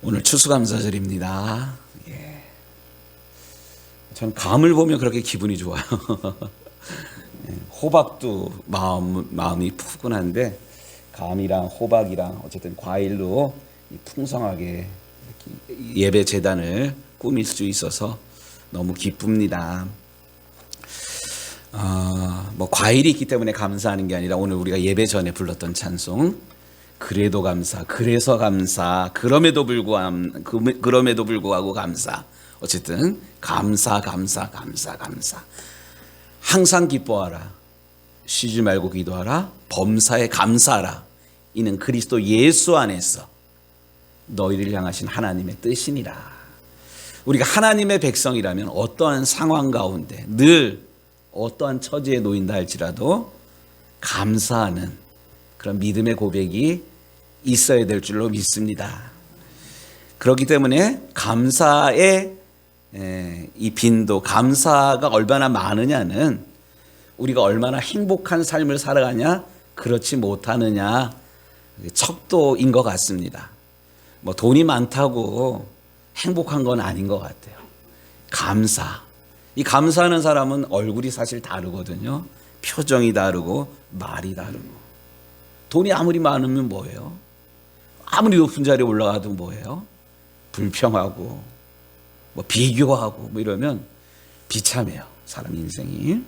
오늘 추수감사절입니다. 전 감을 보면 그렇게 기분이 좋아요. 호박도 마음이 푸근한데 감이랑 호박이랑 어쨌든 과일로 풍성하게 예배 제단을 꾸밀 수 있어서 너무 기쁩니다. 뭐 과일이 있기 때문에 감사하는 게 아니라 오늘 우리가 예배 전에 불렀던 찬송, 그래도 감사, 그래서 감사, 그럼에도 불구하고 감사. 어쨌든 감사. 항상 기뻐하라. 쉬지 말고 기도하라. 범사에 감사하라. 이는 그리스도 예수 안에서 너희를 향하신 하나님의 뜻이니라. 우리가 하나님의 백성이라면 어떠한 상황 가운데 늘 어떠한 처지에 놓인다 할지라도 감사하는 그런 믿음의 고백이 있어야 될 줄로 믿습니다. 그렇기 때문에 감사의 이 빈도, 감사가 얼마나 많으냐는 우리가 얼마나 행복한 삶을 살아가냐, 그렇지 못하느냐 척도인 것 같습니다. 뭐 돈이 많다고 행복한 건 아닌 것 같아요. 감사. 이 감사하는 사람은 얼굴이 사실 다르거든요. 표정이 다르고 말이 다르고. 돈이 아무리 많으면 뭐예요? 아무리 높은 자리에 올라가도 뭐예요? 불평하고 뭐 비교하고 뭐 이러면 비참해요. 사람 인생이.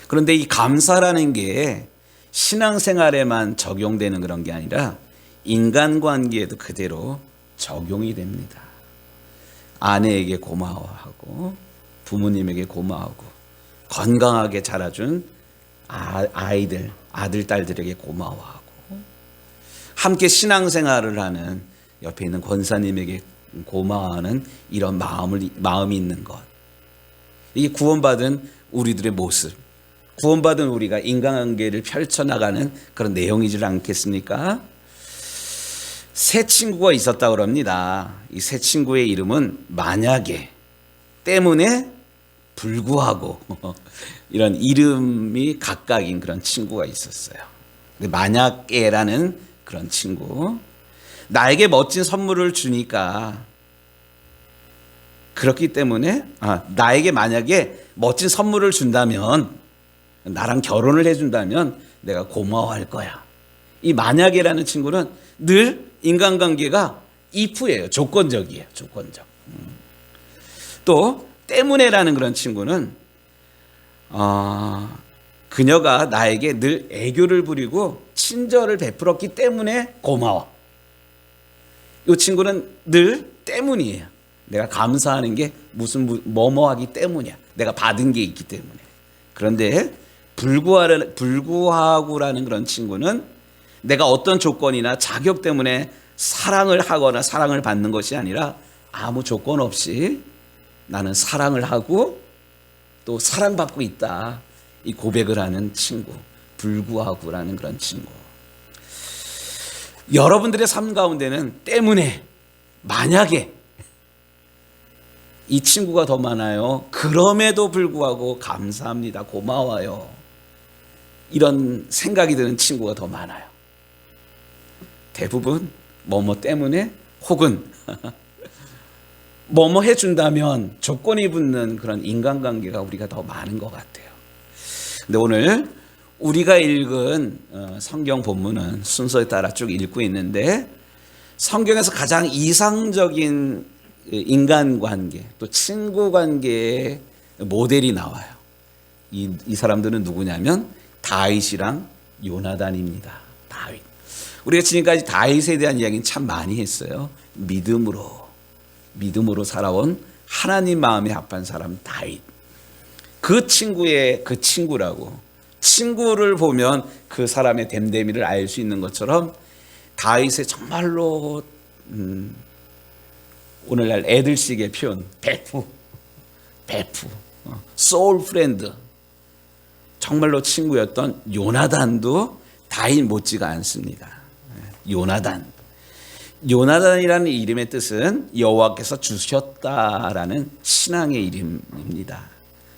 그런데 이 감사라는 게 신앙생활에만 적용되는 그런 게 아니라 인간관계에도 그대로 적용이 됩니다. 아내에게 고마워하고 부모님에게 고마워하고 건강하게 자라준 아이들, 아들, 딸들에게 고마워하고 함께 신앙생활을 하는 옆에 있는 권사님에게 고마워하는 이런 마음이 있는 것. 이게 구원받은 우리들의 모습, 구원받은 우리가 인간관계를 펼쳐나가는 그런 내용이지 않겠습니까? 새 친구가 있었다고 합니다. 이 새 친구의 이름은 만약에, 때문에, 불구하고 이런 이름이 각각인 그런 친구가 있었어요. 만약에라는 그런 친구, 나에게 멋진 선물을 주니까, 그렇기 때문에 나에게 만약에 멋진 선물을 준다면, 나랑 결혼을 해준다면 내가 고마워할 거야. 이 만약에라는 친구는 늘 인간관계가 if예요. 조건적이에요. 조건적. 또 때문에라는 그런 친구는 그녀가 나에게 늘 애교를 부리고 친절을 베풀었기 때문에 고마워. 이 친구는 늘 때문이에요. 내가 감사하는 게 무슨 뭐뭐하기 때문이야. 내가 받은 게 있기 때문에. 그런데 불구하고라는 그런 친구는 내가 어떤 조건이나 자격 때문에 사랑을 하거나 사랑을 받는 것이 아니라 아무 조건 없이 나는 사랑을 하고 또 사랑받고 있다. 이 고백을 하는 친구, 불구하고라는 그런 친구. 여러분들의 삶 가운데는 때문에, 만약에 이 친구가 더 많아요. 그럼에도 불구하고 감사합니다. 고마워요. 이런 생각이 드는 친구가 더 많아요. 대부분 뭐뭐 때문에 혹은 뭐뭐 해준다면 조건이 붙는 그런 인간관계가 우리가 더 많은 것 같아요. 근데 오늘 우리가 읽은 성경 본문은 순서에 따라 쭉 읽고 있는데 성경에서 가장 이상적인 인간관계 또 친구관계의 모델이 나와요. 이 사람들은 누구냐면 다윗이랑 요나단입니다. 다윗. 우리가 지금까지 다윗에 대한 이야기는 참 많이 했어요. 믿음으로 살아온 하나님 마음에 합한 사람 다윗. 그 친구의 그 친구라고. 친구를 보면 그 사람의 됨됨이를 알 수 있는 것처럼 다윗의 정말로 오늘날 애들식의 표현, 베프, 소울 프렌드. 정말로 친구였던 요나단도 다윗 못지가 않습니다. 요나단이라는 이름의 뜻은 여호와께서 주셨다라는 신앙의 이름입니다.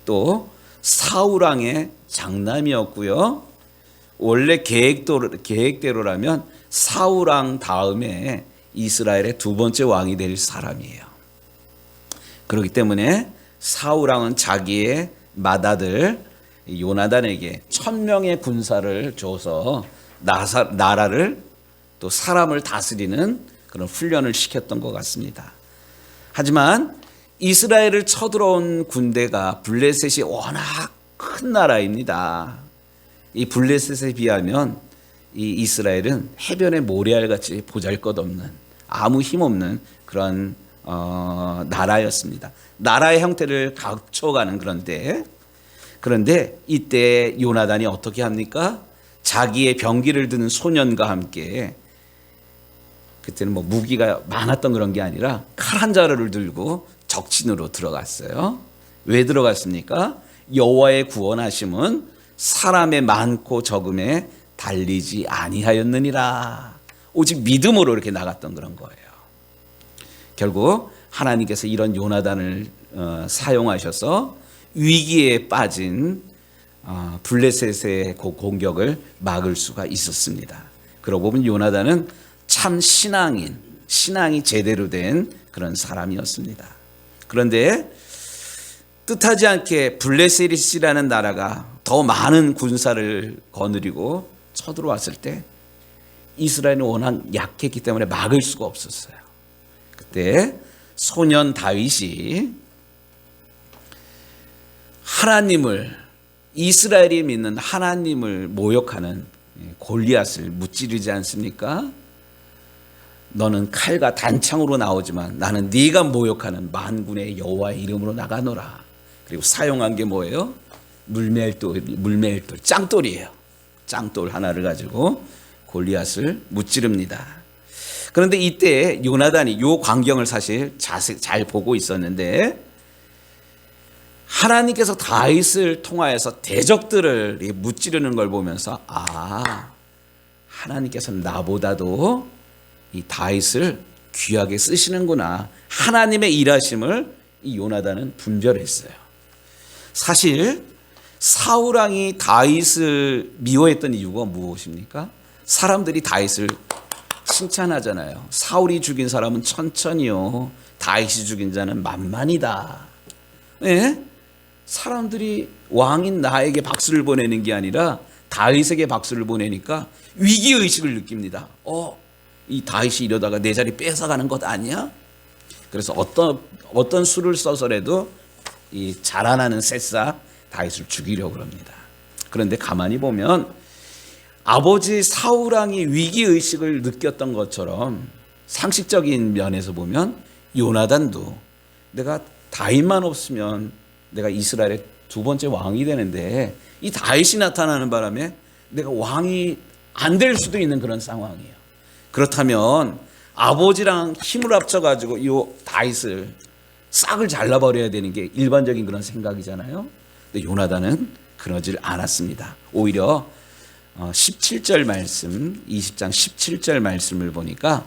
또 사울왕의 장남이었고요. 원래 계획대로라면 사울왕 다음에 이스라엘의 두 번째 왕이 될 사람이에요. 그렇기 때문에 사울 왕은 자기의 맏아들 요나단에게 1000명의 군사를 줘서 나라를 또 사람을 다스리는 그런 훈련을 시켰던 것 같습니다. 하지만 이스라엘을 쳐들어온 군대가 블레셋이 워낙 큰 나라입니다. 이 블레셋에 비하면 이 이스라엘은 해변의 모래알같이 보잘것없는 아무 힘없는 그런 나라였습니다. 나라의 형태를 갖춰가는 그런데 이때 요나단이 어떻게 합니까? 자기의 병기를 드는 소년과 함께, 그때는 뭐 무기가 많았던 그런 게 아니라 칼 한 자루를 들고 적진으로 들어갔어요. 왜 들어갔습니까? 여호와의 구원하심은 사람의 많고 적음에 달리지 아니하였느니라. 오직 믿음으로 이렇게 나갔던 그런 거예요. 결국 하나님께서 이런 요나단을 사용하셔서 위기에 빠진 블레셋의 공격을 막을 수가 있었습니다. 그러고 보면 요나단은 참 신앙이 제대로 된 그런 사람이었습니다. 그런데 뜻하지 않게 블레셋이라는 나라가 더 많은 군사를 거느리고 쳐들어왔을 때 이스라엘은 워낙 약했기 때문에 막을 수가 없었어요. 그때 소년 다윗이 하나님을, 이스라엘이 믿는 하나님을 모욕하는 골리앗을 무찌르지 않습니까? 너는 칼과 단창으로 나오지만 나는 네가 모욕하는 만군의 여호와의 이름으로 나가노라. 그리고 사용한 게 뭐예요? 물매일돌, 짱돌이에요. 짱돌 하나를 가지고 골리앗을 무찌릅니다. 그런데 이때 요나단이 이 광경을 사실 잘 보고 있었는데, 하나님께서 다윗을 통하여서 대적들을 무찌르는 걸 보면서 하나님께서는 나보다도 이 다윗을 귀하게 쓰시는구나. 하나님의 일하심을 이 요나단은 분별했어요. 사실 사울 왕이 다윗을 미워했던 이유가 무엇입니까? 사람들이 다윗을 칭찬하잖아요. 사울이 죽인 사람은 천천히요, 다윗이 죽인 자는 만만이다. 네? 사람들이 왕인 나에게 박수를 보내는 게 아니라 다윗에게 박수를 보내니까 위기의식을 느낍니다. 이 다윗이 이러다가 내 자리 뺏어가는 것 아니야? 그래서 어떤 수를 써서라도 이 자라나는 새싹 다윗을 죽이려고 합니다. 그런데 가만히 보면 아버지 사울 왕이 위기의식을 느꼈던 것처럼 상식적인 면에서 보면 요나단도 내가 다윗만 없으면 내가 이스라엘의 두 번째 왕이 되는데 이 다윗이 나타나는 바람에 내가 왕이 안 될 수도 있는 그런 상황이에요. 그렇다면 아버지랑 힘을 합쳐가지고 이 다윗을 싹을 잘라버려야 되는 게 일반적인 그런 생각이잖아요. 근데 요나단은 그러질 않았습니다. 오히려 17절 말씀, 20장 17절 말씀을 보니까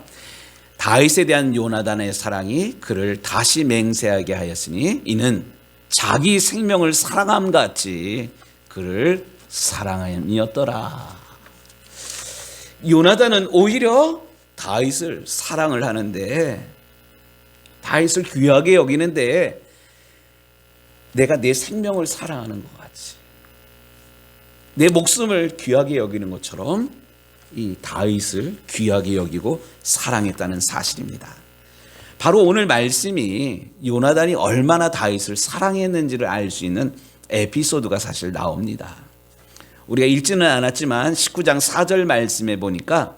다윗에 대한 요나단의 사랑이 그를 다시 맹세하게 하였으니 이는 자기 생명을 사랑함 같이 그를 사랑함이었더라. 요나단은 오히려 다윗을 사랑을 하는데, 다윗을 귀하게 여기는데 내가 내 생명을 사랑하는 것 같이, 내 목숨을 귀하게 여기는 것처럼 이 다윗을 귀하게 여기고 사랑했다는 사실입니다. 바로 오늘 말씀이 요나단이 얼마나 다윗을 사랑했는지를 알 수 있는 에피소드가 사실 나옵니다. 우리가 읽지는 않았지만 19장 4절 말씀에 보니까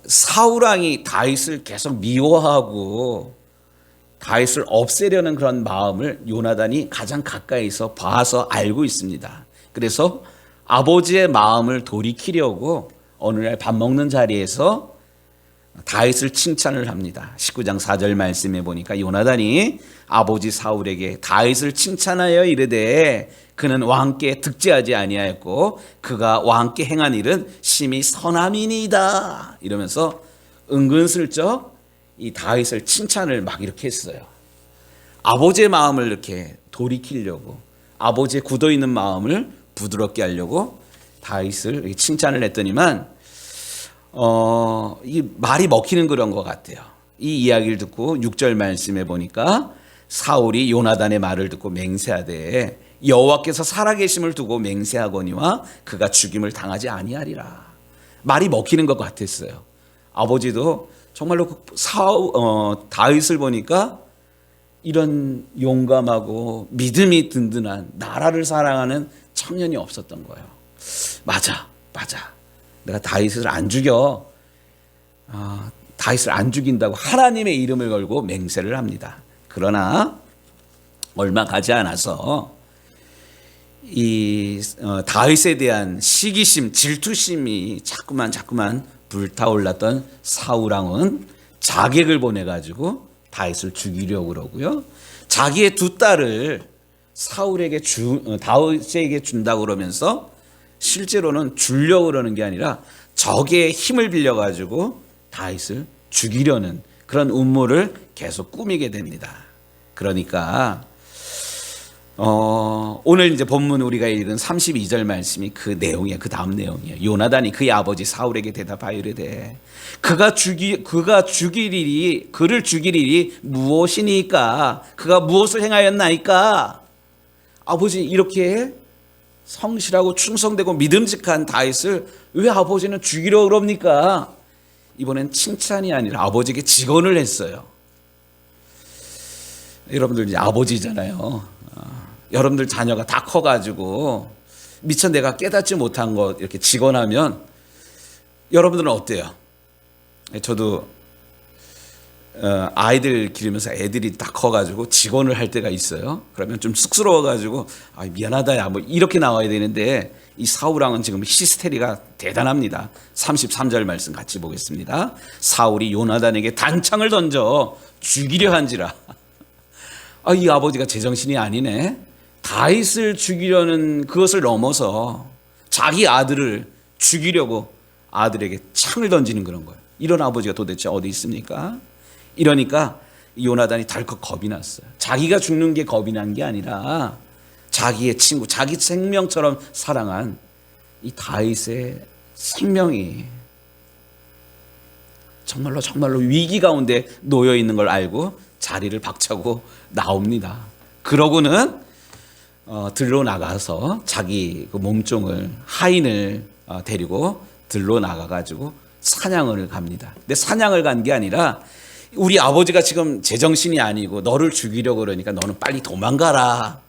사울 왕이 다윗을 계속 미워하고 다윗을 없애려는 그런 마음을 요나단이 가장 가까이서 봐서 알고 있습니다. 그래서 아버지의 마음을 돌이키려고 어느 날 밥 먹는 자리에서 다윗을 칭찬을 합니다. 19장 4절 말씀에 보니까 요나단이 아버지 사울에게 다윗을 칭찬하여 이르되 그는 왕께 득제하지 아니하였고 그가 왕께 행한 일은 심히 선함이니이다. 이러면서 은근슬쩍 이 다윗을 칭찬을 막 이렇게 했어요. 아버지의 마음을 이렇게 돌이키려고, 아버지의 굳어있는 마음을 부드럽게 하려고 다윗을 칭찬을 했더니만 이 말이 먹히는 그런 것 같아요. 이 이야기를 듣고 6절 말씀에 보니까 사울이 요나단의 말을 듣고 맹세하되 여호와께서 살아계심을 두고 맹세하거니와 그가 죽임을 당하지 아니하리라. 말이 먹히는 것 같았어요. 아버지도 정말로 다윗을 보니까 이런 용감하고 믿음이 든든한 나라를 사랑하는 청년이 없었던 거예요. 맞아. 내가 다윗을 안 죽여. 다윗을 안 죽인다고 하나님의 이름을 걸고 맹세를 합니다. 그러나 얼마 가지 않아서 이 다윗에 대한 시기심, 질투심이 자꾸만 불타올랐던 사울 왕은 자객을 보내 가지고 다윗을 죽이려고 그러고요. 자기의 두 딸을 다윗에게 준다고 그러면서 실제로는 주려고 그러는 게 아니라 적의 힘을 빌려 가지고 다윗을 죽이려는 그런 음모를 계속 꾸미게 됩니다. 그러니까 오늘 이제 본문 우리가 읽은 32절 말씀이 그 내용이에요. 그 다음 내용이에요. 요나단이 그의 아버지 사울에게 대답하여 이르되 그를 죽일 일이 무엇이니까? 그가 무엇을 행하였나이까? 아버지 이렇게 성실하고 충성되고 믿음직한 다윗을 왜 아버지는 죽이려고 그럽니까? 이번엔 칭찬이 아니라 아버지에게 직언을 했어요. 여러분들 이제 아버지잖아요. 여러분들 자녀가 다 커가지고 미처 내가 깨닫지 못한 것 이렇게 직언하면 여러분들은 어때요? 저도 아이들 기르면서 애들이 다 커가지고 직언을 할 때가 있어요. 그러면 좀 쑥스러워가지고 미안하다 야 뭐 이렇게 나와야 되는데 이 사울 왕은 지금 히스테리가 대단합니다. 33절 말씀 같이 보겠습니다. 사울이 요나단에게 단창을 던져 죽이려 한지라. 이 아버지가 제정신이 아니네. 다윗을 죽이려는 그것을 넘어서 자기 아들을 죽이려고 아들에게 창을 던지는 그런 거예요. 이런 아버지가 도대체 어디 있습니까? 이러니까 요나단이 덜컥 겁이 났어요. 자기가 죽는 게 겁이 난 게 아니라 자기의 친구, 자기 생명처럼 사랑한 이 다윗의 생명이 정말로 위기 가운데 놓여 있는 걸 알고 자리를 박차고 나옵니다. 그러고는 들로 나가서 자기 그 몸종을 하인을 데리고 들로 나가가지고 사냥을 갑니다. 근데 사냥을 간 게 아니라 우리 아버지가 지금 제정신이 아니고 너를 죽이려고 그러니까 너는 빨리 도망가라.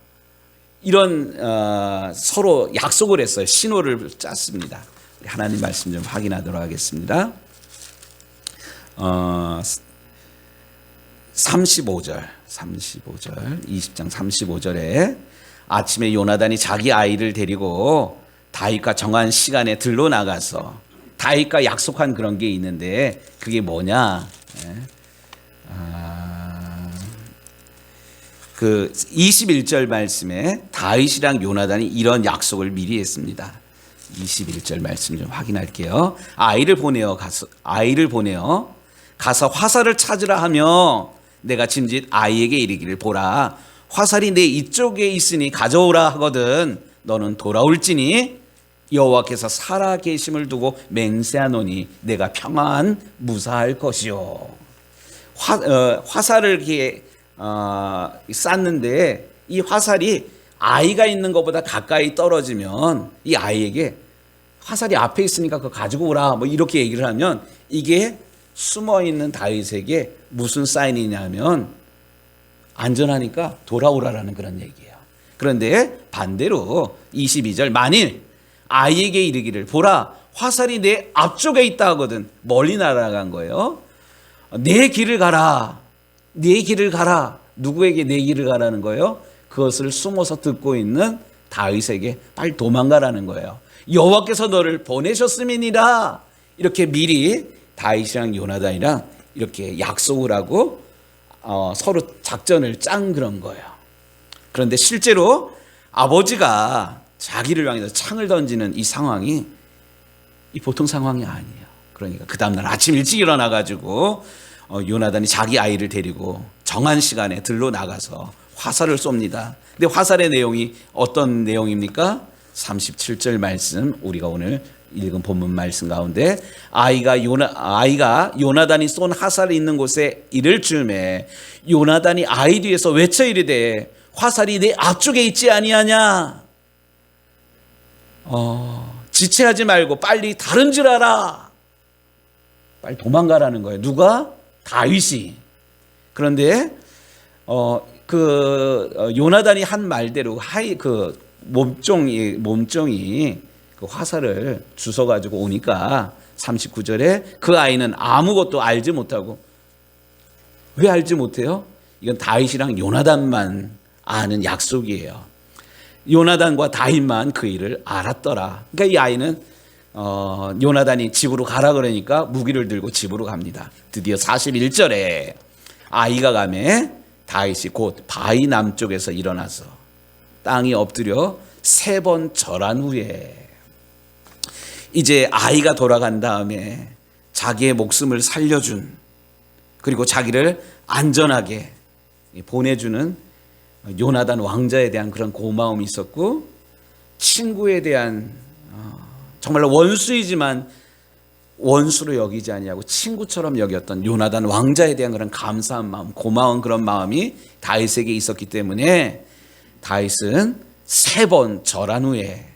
이런 서로 약속을 했어요. 신호를 짰습니다. 하나님 말씀 좀 확인하도록 하겠습니다. 35절 20장 35절에 아침에 요나단이 자기 아이를 데리고 다윗과 정한 시간에 들로 나가서 다윗과 약속한 그런 게 있는데 그게 뭐냐? 그 21절 말씀에 다윗이랑 요나단이 이런 약속을 미리 했습니다. 21절 말씀 좀 확인할게요. 아이를 보내어 가서 화살을 찾으라 하며 내가 짐짓 아이에게 이르기를 보라 화살이 내 이쪽에 있으니 가져오라 하거든 너는 돌아올지니 여호와께서 살아 계심을 두고 맹세하노니 내가 평안 무사할 것이요. 화살을 이렇게 쐈는데 이 화살이 아이가 있는 것보다 가까이 떨어지면 이 아이에게 화살이 앞에 있으니까 그거 가지고 오라 뭐 이렇게 얘기를 하면 이게 숨어있는 다윗에게 무슨 사인이냐면 안전하니까 돌아오라라는 그런 얘기예요. 그런데 반대로 22절 만일 아이에게 이르기를 보라 화살이 내 앞쪽에 있다 하거든 멀리 날아간 거예요. 내 길을 가라. 누구에게 내 길을 가라는 거예요? 그것을 숨어서 듣고 있는 다윗에게 빨리 도망가라는 거예요. 여호와께서 너를 보내셨음이니라. 이렇게 미리 다윗이랑 요나단이랑 이렇게 약속을 하고 서로 작전을 짠 그런 거예요. 그런데 실제로 아버지가 자기를 향해서 창을 던지는 이 상황이 이 보통 상황이 아니에요. 그러니까 그 다음날 아침 일찍 일어나가지고 요나단이 자기 아이를 데리고 정한 시간에 들로 나가서 화살을 쏩니다. 근데 화살의 내용이 어떤 내용입니까? 37절 말씀, 우리가 오늘 읽은 본문 말씀 가운데 아이가 요나단이 쏜 화살이 있는 곳에 이를 즈음에 요나단이 아이 뒤에서 외쳐 이르되 화살이 내 앞쪽에 있지 아니하냐. 지체하지 말고 빨리 다른 줄 알아. 빨리 도망가라는 거예요. 누가? 다윗이. 그런데 요나단이 한 말대로 몸종이 그 화살을 주워 가지고 오니까 39절에 그 아이는 아무것도 알지 못하고, 왜 알지 못해요? 이건 다윗이랑 요나단만 아는 약속이에요. 요나단과 다윗만 그 일을 알았더라. 그러니까 이 아이는 요나단이 집으로 가라 그러니까 무기를 들고 집으로 갑니다. 드디어 41절에 아이가 가매 다윗이 곧 바위 남쪽에서 일어나서 땅이 엎드려 3번 절한 후에, 이제 아이가 돌아간 다음에 자기의 목숨을 살려준, 그리고 자기를 안전하게 보내주는 요나단 왕자에 대한 그런 고마움이 있었고, 친구에 대한 정말로 원수이지만 원수로 여기지 아니하고 친구처럼 여겼던 요나단 왕자에 대한 그런 감사한 마음, 고마운 그런 마음이 다윗에게 있었기 때문에 다윗은 3번 절한 후에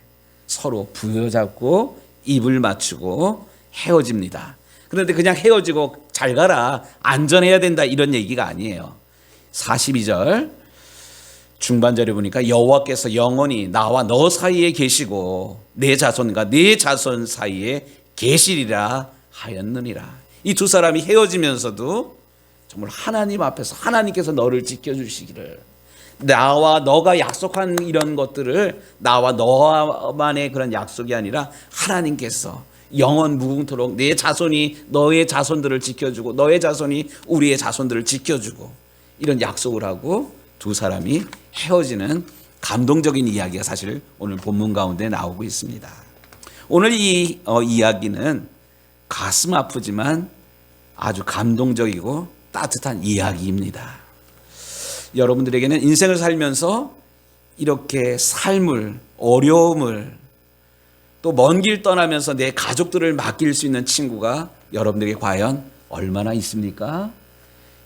서로 부여잡고 입을 맞추고 헤어집니다. 그런데 그냥 헤어지고 잘 가라, 안전해야 된다, 이런 얘기가 아니에요. 42절 중반절에 보니까 여호와께서 영원히 나와 너 사이에 계시고 내 자손과 네 자손 사이에 계시리라 하였느니라. 이 두 사람이 헤어지면서도 정말 하나님 앞에서 하나님께서 너를 지켜주시기를, 나와 너가 약속한 이런 것들을 나와 너만의 그런 약속이 아니라 하나님께서 영원 무궁토록 내 자손이 너의 자손들을 지켜주고 너의 자손이 우리의 자손들을 지켜주고, 이런 약속을 하고 두 사람이 헤어지는 감동적인 이야기가 사실 오늘 본문 가운데 나오고 있습니다. 오늘 이 이야기는 가슴 아프지만 아주 감동적이고 따뜻한 이야기입니다. 여러분들에게는 인생을 살면서 이렇게 삶을, 어려움을, 또 먼 길 떠나면서 내 가족들을 맡길 수 있는 친구가 여러분들에게 과연 얼마나 있습니까?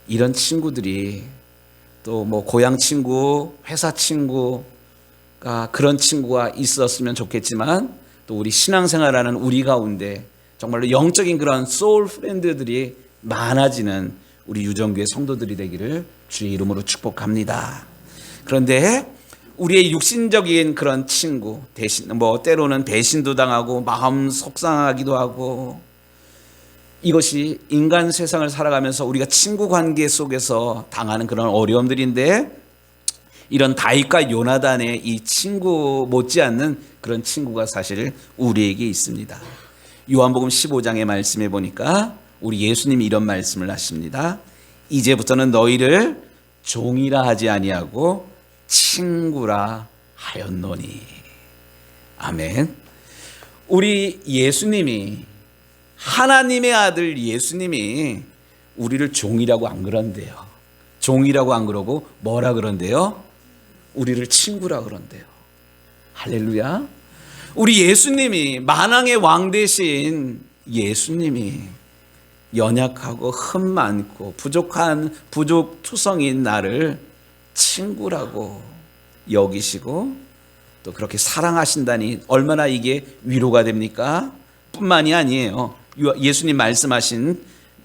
이런 친구들이 또 뭐 고향 친구, 회사 친구가, 그런 친구가 있었으면 좋겠지만, 또 우리 신앙생활하는 우리 가운데 정말로 영적인 그런 소울 프렌드들이 많아지는 우리 유정교회 성도들이 되기를 주의 이름으로 축복합니다. 그런데 우리의 육신적인 그런 친구, 대신 때로는 배신도 당하고 마음 속상하기도 하고, 이것이 인간 세상을 살아가면서 우리가 친구 관계 속에서 당하는 그런 어려움들인데, 이런 다윗과 요나단의 이 친구 못지않는 그런 친구가 사실 우리에게 있습니다. 요한복음 15장의 말씀에 보니까 우리 예수님이 이런 말씀을 하십니다. 이제부터는 너희를 종이라 하지 아니하고 친구라 하였노니. 아멘. 우리 예수님이, 하나님의 아들 예수님이 우리를 종이라고 안 그런대요. 종이라고 안 그러고 뭐라 그런대요? 우리를 친구라 그런대요. 할렐루야. 우리 예수님이, 만왕의 왕 되신 예수님이 연약하고 흠 많고 부족투성인 나를 친구라고 여기시고 또 그렇게 사랑하신다니 얼마나 이게 위로가 됩니까? 뿐만이 아니에요. 예수님 말씀하신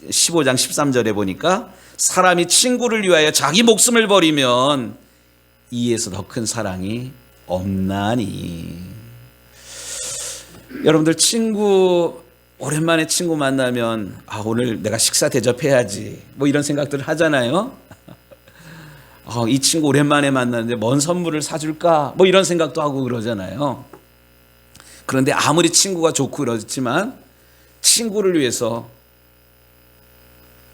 15장 13절에 보니까 사람이 친구를 위하여 자기 목숨을 버리면 이에서 더 큰 사랑이 없나니. 여러분들 오랜만에 친구 만나면 오늘 내가 식사 대접해야지 뭐 이런 생각들을 하잖아요. 이 친구 오랜만에 만났는데 뭔 선물을 사줄까 뭐 이런 생각도 하고 그러잖아요. 그런데 아무리 친구가 좋고 그렇지만 친구를 위해서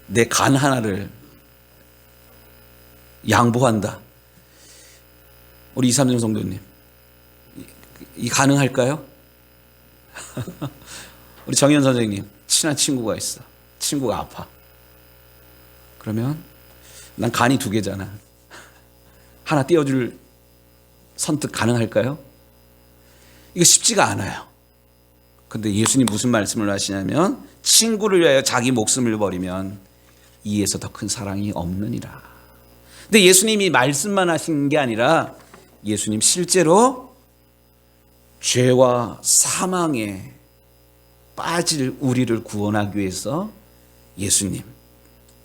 내 간 하나를 양보한다. 우리 이삼정 성도님, 이 가능할까요? 우리 정현 선생님, 친한 친구가 있어. 친구가 아파. 그러면 난 간이 2개잖아. 하나 띄워줄 선택 가능할까요? 이거 쉽지가 않아요. 근데 예수님 무슨 말씀을 하시냐면 친구를 위하여 자기 목숨을 버리면 이에서 더 큰 사랑이 없느니라. 근데 예수님이 말씀만 하신 게 아니라 예수님 실제로 죄와 사망에 빠질 우리를 구원하기 위해서 예수님,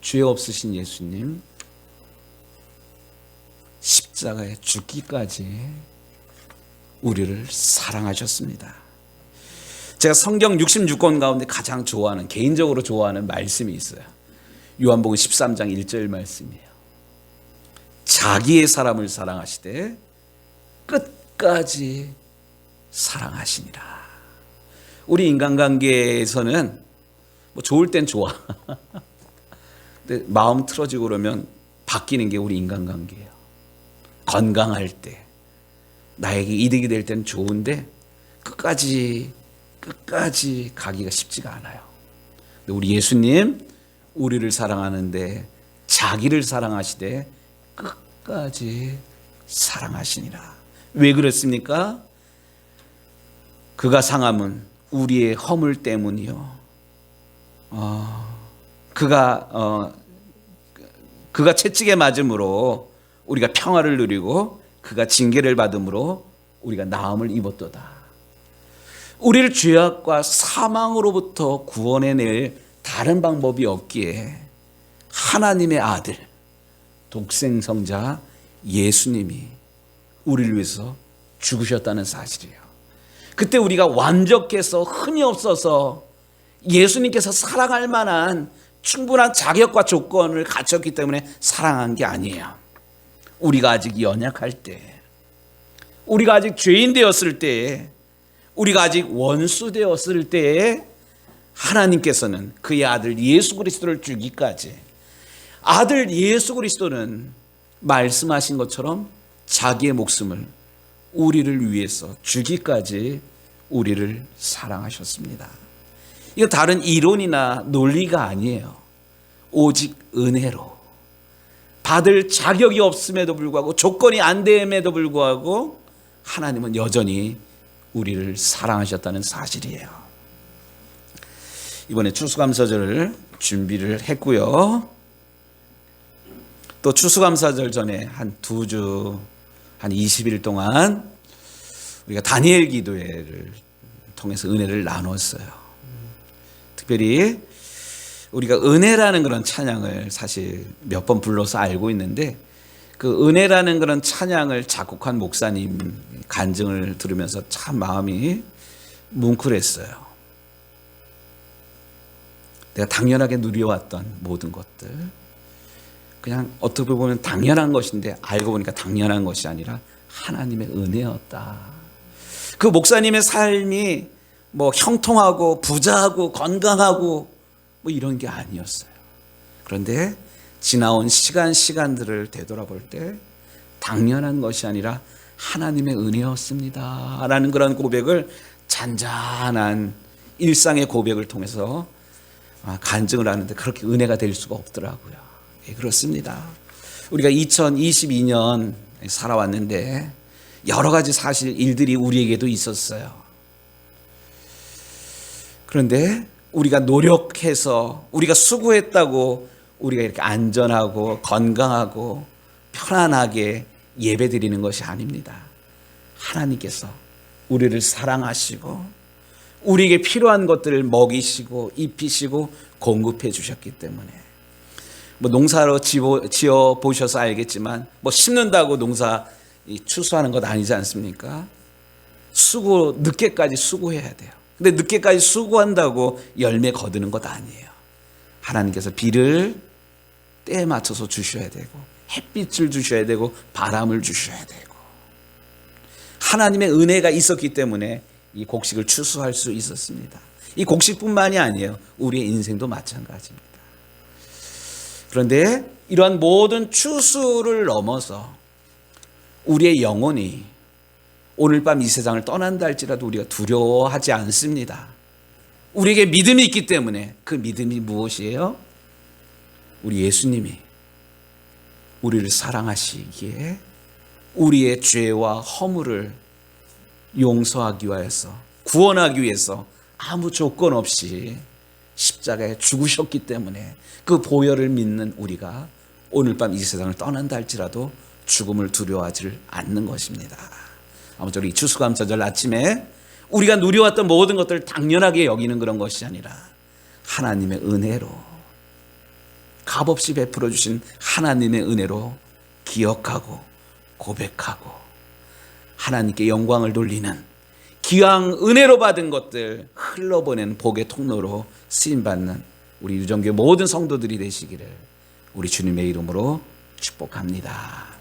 죄 없으신 예수님 십자가에 죽기까지 우리를 사랑하셨습니다. 제가 성경 66권 가운데 가장 좋아하는, 개인적으로 좋아하는 말씀이 있어요. 요한복음 13장 1절 말씀이에요. 자기의 사람을 사랑하시되 끝까지 사랑하시니라. 우리 인간관계에서는 뭐 좋을 땐 좋아. 근데 마음 틀어지고 그러면 바뀌는 게 우리 인간관계예요. 건강할 때, 나에게 이득이 될 때는 좋은데 끝까지 가기가 쉽지가 않아요. 근데 우리 예수님 우리를 사랑하는데 자기를 사랑하시되 끝까지 사랑하시니라. 왜 그렇습니까? 그가 상함은 우리의 허물 때문이요. 그가 채찍에 맞음으로 우리가 평화를 누리고 그가 징계를 받음으로 우리가 나음을 입었도다. 우리를 죄악과 사망으로부터 구원해낼 다른 방법이 없기에 하나님의 아들 독생성자 예수님이 우리를 위해서 죽으셨다는 사실이에요. 그때 우리가 완벽해서 흠이 없어서 예수님께서 사랑할 만한 충분한 자격과 조건을 갖췄기 때문에 사랑한 게 아니에요. 우리가 아직 연약할 때, 우리가 아직 죄인 되었을 때, 우리가 아직 원수 되었을 때에 하나님께서는 그의 아들 예수 그리스도를 주기까지, 아들 예수 그리스도는 말씀하신 것처럼 자기의 목숨을 우리를 위해서 주기까지 우리를 사랑하셨습니다. 이거 다른 이론이나 논리가 아니에요. 오직 은혜로, 받을 자격이 없음에도 불구하고, 조건이 안 됨에도 불구하고 하나님은 여전히 우리를 사랑하셨다는 사실이에요. 이번에 추수감사절을 준비를 했고요. 또 추수감사절 전에 한 2주, 한 20일 동안 우리가 다니엘 기도회를 통해서 은혜를 나눴어요. 특별히 우리가 은혜라는 그런 찬양을 사실 몇 번 불러서 알고 있는데, 그 은혜라는 그런 찬양을 작곡한 목사님 간증을 들으면서 참 마음이 뭉클했어요. 내가 당연하게 누려왔던 모든 것들, 그냥 어떻게 보면 당연한 것인데 알고 보니까 당연한 것이 아니라 하나님의 은혜였다. 그 목사님의 삶이 뭐 형통하고 부자하고 건강하고 뭐 이런 게 아니었어요. 그런데 지나온 시간들을 되돌아볼 때 당연한 것이 아니라 하나님의 은혜였습니다 라는 그런 고백을, 잔잔한 일상의 고백을 통해서 간증을 하는데 그렇게 은혜가 될 수가 없더라고요. 예, 그렇습니다. 우리가 2022년 살아왔는데 여러 가지 사실 일들이 우리에게도 있었어요. 그런데 우리가 노력해서, 우리가 수고했다고 우리가 이렇게 안전하고 건강하고 편안하게 예배 드리는 것이 아닙니다. 하나님께서 우리를 사랑하시고 우리에게 필요한 것들을 먹이시고 입히시고 공급해 주셨기 때문에, 뭐 농사로 지어 보셔서 알겠지만 뭐 심는다고 농사 추수하는 것 아니지 않습니까? 늦게까지 수고해야 돼요. 근데 늦게까지 수고한다고 열매 거두는 것 아니에요. 하나님께서 비를 때에 맞춰서 주셔야 되고, 햇빛을 주셔야 되고, 바람을 주셔야 되고, 하나님의 은혜가 있었기 때문에 이 곡식을 추수할 수 있었습니다. 이 곡식뿐만이 아니에요. 우리의 인생도 마찬가지입니다. 그런데 이러한 모든 추수를 넘어서 우리의 영혼이 오늘 밤 이 세상을 떠난다 할지라도 우리가 두려워하지 않습니다. 우리에게 믿음이 있기 때문에. 그 믿음이 무엇이에요? 우리 예수님이 우리를 사랑하시기에 우리의 죄와 허물을 용서하기 위해서, 구원하기 위해서 아무 조건 없이 십자가에 죽으셨기 때문에 그 보혈을 믿는 우리가 오늘 밤 이 세상을 떠난다 할지라도 죽음을 두려워하지 않는 것입니다. 아무쪼록 이 추수감사절 아침에 우리가 누려왔던 모든 것들을 당연하게 여기는 그런 것이 아니라 하나님의 은혜로, 값없이 베풀어 주신 하나님의 은혜로 기억하고 고백하고 하나님께 영광을 돌리는 기왕 은혜로 받은 것들 흘러보낸 복의 통로로 쓰임받는 우리 유정교회 모든 성도들이 되시기를 우리 주님의 이름으로 축복합니다.